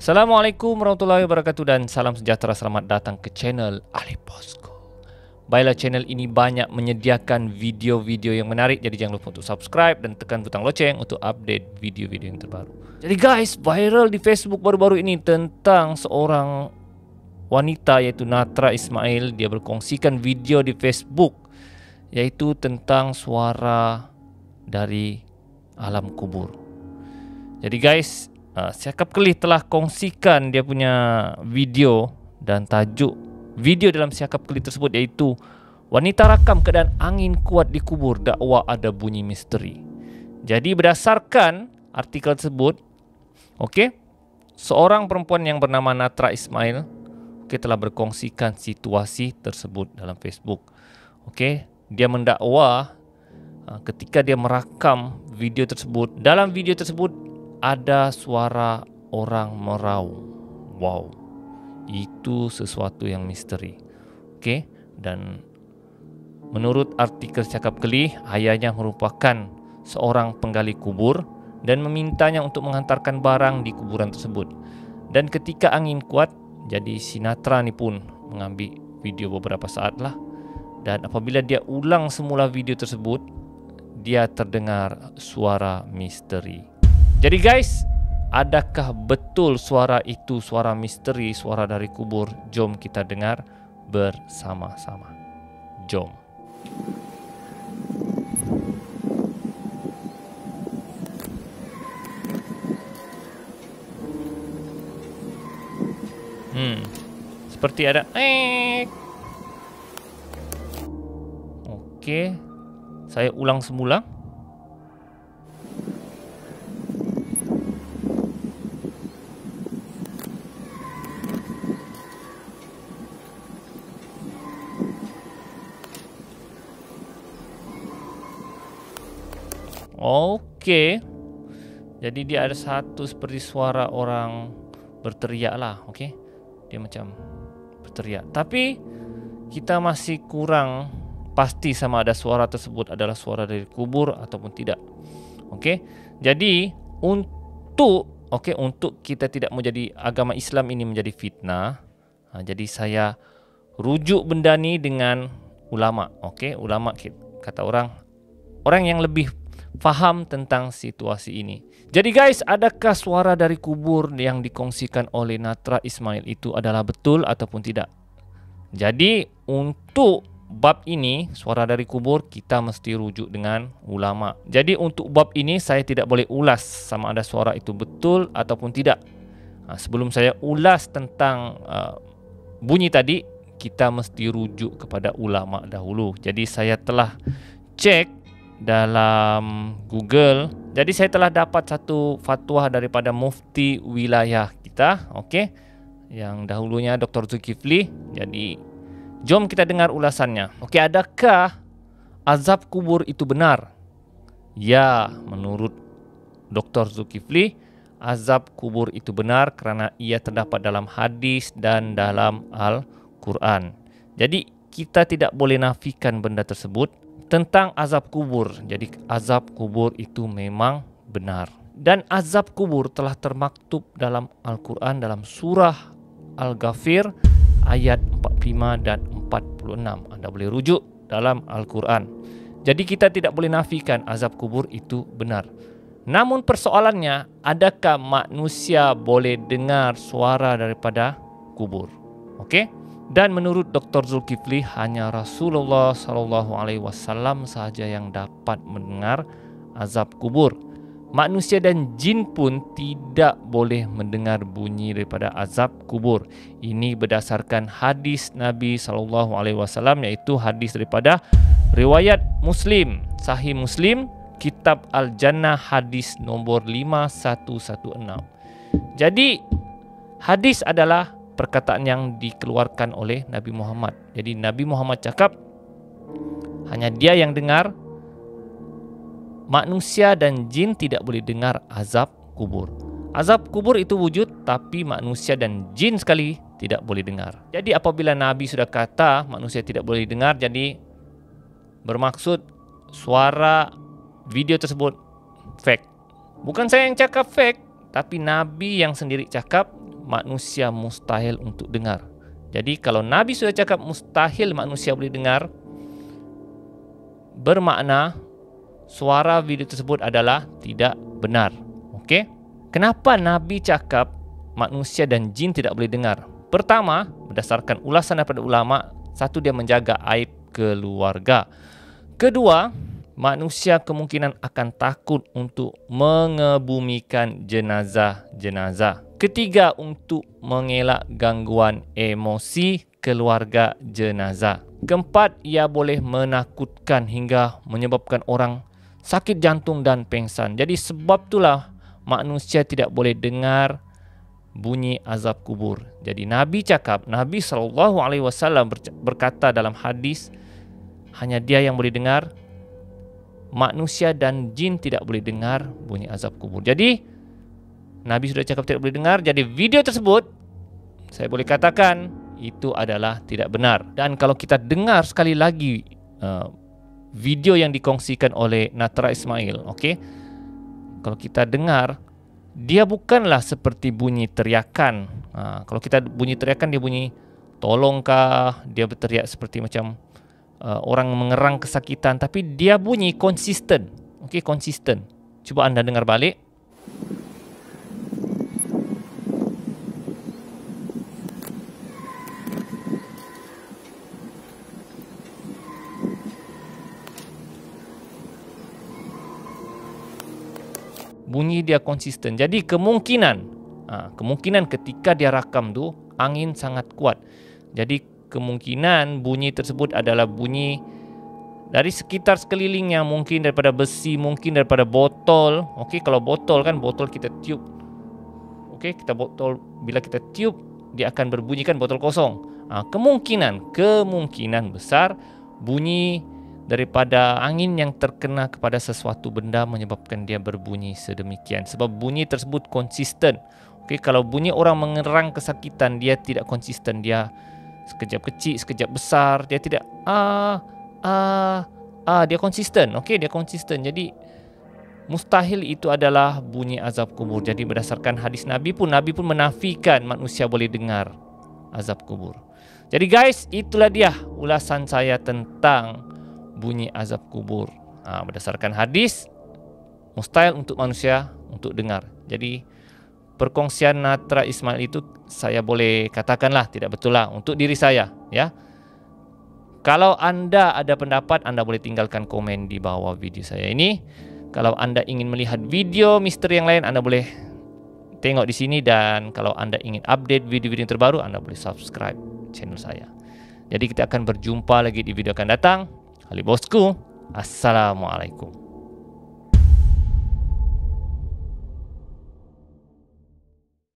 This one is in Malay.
Assalamualaikum warahmatullahi wabarakatuh dan salam sejahtera. Selamat datang ke channel Ali Bosco. Baiklah, channel ini banyak menyediakan video-video yang menarik, jadi jangan lupa untuk subscribe dan tekan butang loceng untuk update video-video yang terbaru. Jadi guys, viral di Facebook baru-baru ini tentang seorang wanita yaitu Natra Ismail. Dia berkongsikan video di Facebook yaitu tentang suara dari alam kubur. Jadi guys, Syakab Kelih telah kongsikan dia punya video, dan tajuk video dalam Syakab Kelih tersebut iaitu wanita rakam keadaan angin kuat di kubur, dakwa ada bunyi misteri. Jadi berdasarkan artikel tersebut, seorang perempuan yang bernama Natra Ismail telah berkongsikan situasi tersebut dalam Facebook. Dia mendakwa ketika dia merakam video tersebut, dalam video tersebut ada suara orang meraung. Wow, itu sesuatu yang misteri. Dan menurut artikel Syakab Kelih, ayahnya merupakan seorang penggali kubur dan memintanya untuk menghantarkan barang di kuburan tersebut. Dan ketika angin kuat, jadi si Natra ni pun mengambil video beberapa saat lah. Dan apabila dia ulang semula video tersebut, dia terdengar suara misteri. Jadi guys, adakah betul suara itu suara misteri, suara dari kubur? Jom kita dengar bersama-sama. Jom. Seperti ada saya ulang semula. Jadi dia ada satu seperti suara orang berteriak lah. Dia macam berteriak, tapi kita masih kurang pasti sama ada suara tersebut adalah suara dari kubur ataupun tidak. Jadi untuk kita tidak menjadi agama Islam ini menjadi fitnah, jadi saya rujuk benda ni dengan ulama. Ulama, kata orang yang lebih faham tentang situasi ini. Jadi guys, adakah suara dari kubur yang dikongsikan oleh Natra Ismail itu adalah betul ataupun tidak? Jadi untuk bab ini, suara dari kubur, kita mesti rujuk dengan ulama. Jadi untuk bab ini saya tidak boleh ulas sama ada suara itu betul ataupun tidak. Sebelum saya ulas tentang bunyi tadi, kita mesti rujuk kepada ulama dahulu. Jadi saya telah cek dalam Google. Jadi saya telah dapat satu fatwa daripada mufti wilayah kita, yang dahulunya Dr. Zulkifli. Jadi jom kita dengar ulasannya. Adakah azab kubur itu benar? Ya, menurut Dr. Zulkifli, azab kubur itu benar kerana ia terdapat dalam hadis dan dalam Al-Quran. Jadi kita tidak boleh nafikan benda tersebut tentang azab kubur. Jadi azab kubur itu memang benar. Dan azab kubur telah termaktub dalam Al-Quran dalam surah Al-Ghafir ayat 45 dan 46. Anda boleh rujuk dalam Al-Quran. Jadi kita tidak boleh nafikan azab kubur itu benar. Namun persoalannya, adakah manusia boleh dengar suara daripada kubur? Dan menurut Dr. Zulkifli, hanya Rasulullah SAW sahaja yang dapat mendengar azab kubur. Manusia dan jin pun tidak boleh mendengar bunyi daripada azab kubur. Ini berdasarkan hadis Nabi SAW, iaitu hadis daripada riwayat Muslim, Sahih Muslim, Kitab Al-Jannah, hadis nombor 5116. Jadi hadis adalah perkataan yang dikeluarkan oleh Nabi Muhammad. Jadi Nabi Muhammad cakap hanya dia yang dengar, manusia dan jin tidak boleh dengar azab kubur. Azab kubur itu wujud, tapi manusia dan jin sekali tidak boleh dengar. Jadi apabila Nabi sudah kata manusia tidak boleh dengar, jadi bermaksud suara video tersebut fake. Bukan saya yang cakap fake, tapi Nabi yang sendiri cakap manusia mustahil untuk dengar. Jadi kalau Nabi sudah cakap mustahil manusia boleh dengar, bermakna suara video tersebut adalah tidak benar. Okey? Kenapa Nabi cakap manusia dan jin tidak boleh dengar? Pertama, berdasarkan ulasan daripada ulama, satu, dia menjaga aib keluarga. Kedua, manusia kemungkinan akan takut untuk mengebumikan jenazah-jenazah. Ketiga, untuk mengelak gangguan emosi keluarga jenazah. Keempat, ia boleh menakutkan hingga menyebabkan orang sakit jantung dan pengsan. Jadi sebab itulah manusia tidak boleh dengar bunyi azab kubur. Jadi Nabi cakap, Nabi SAW berkata dalam hadis, hanya dia yang boleh dengar, manusia dan jin tidak boleh dengar bunyi azab kubur. Jadi Nabi sudah cakap tidak boleh dengar, jadi video tersebut saya boleh katakan itu adalah tidak benar. Dan kalau kita dengar sekali lagi video yang dikongsikan oleh Natra Ismail, okey, kalau kita dengar, dia bukanlah seperti bunyi teriakan. Kalau kita bunyi teriakan, dia bunyi tolongkah, dia berteriak seperti macam orang mengerang kesakitan, tapi dia bunyi konsisten. Okey, konsisten. Cuba anda dengar balik. Bunyi dia konsisten. Jadi kemungkinan ketika dia rakam tu angin sangat kuat. Jadi kemungkinan bunyi tersebut adalah bunyi dari sekitar sekelilingnya, mungkin daripada besi, mungkin daripada botol. Okey, kalau botol kan, botol kita tiup. Okey, kita botol, bila kita tiup dia akan berbunyi kan, botol kosong. Kemungkinan besar bunyi daripada angin yang terkena kepada sesuatu benda menyebabkan dia berbunyi sedemikian. Sebab bunyi tersebut konsisten. Okey, kalau bunyi orang mengerang kesakitan, dia tidak konsisten. Dia sekejap kecil, sekejap besar. Dia tidak dia konsisten. Okey, dia konsisten. Jadi mustahil itu adalah bunyi azab kubur. Jadi berdasarkan hadis Nabi pun menafikan manusia boleh dengar azab kubur. Jadi guys, itulah dia ulasan saya tentang bunyi azab kubur. Berdasarkan hadis, mustahil untuk manusia untuk dengar. Jadi perkongsian Natra Ismail itu saya boleh katakanlah tidak betul lah untuk diri saya, ya. Kalau anda ada pendapat, anda boleh tinggalkan komen di bawah video saya ini. Kalau anda ingin melihat video misteri yang lain, anda boleh tengok di sini. Dan kalau anda ingin update video-video terbaru, anda boleh subscribe channel saya. Jadi kita akan berjumpa lagi di video akan datang. Ali bosku, assalamualaikum.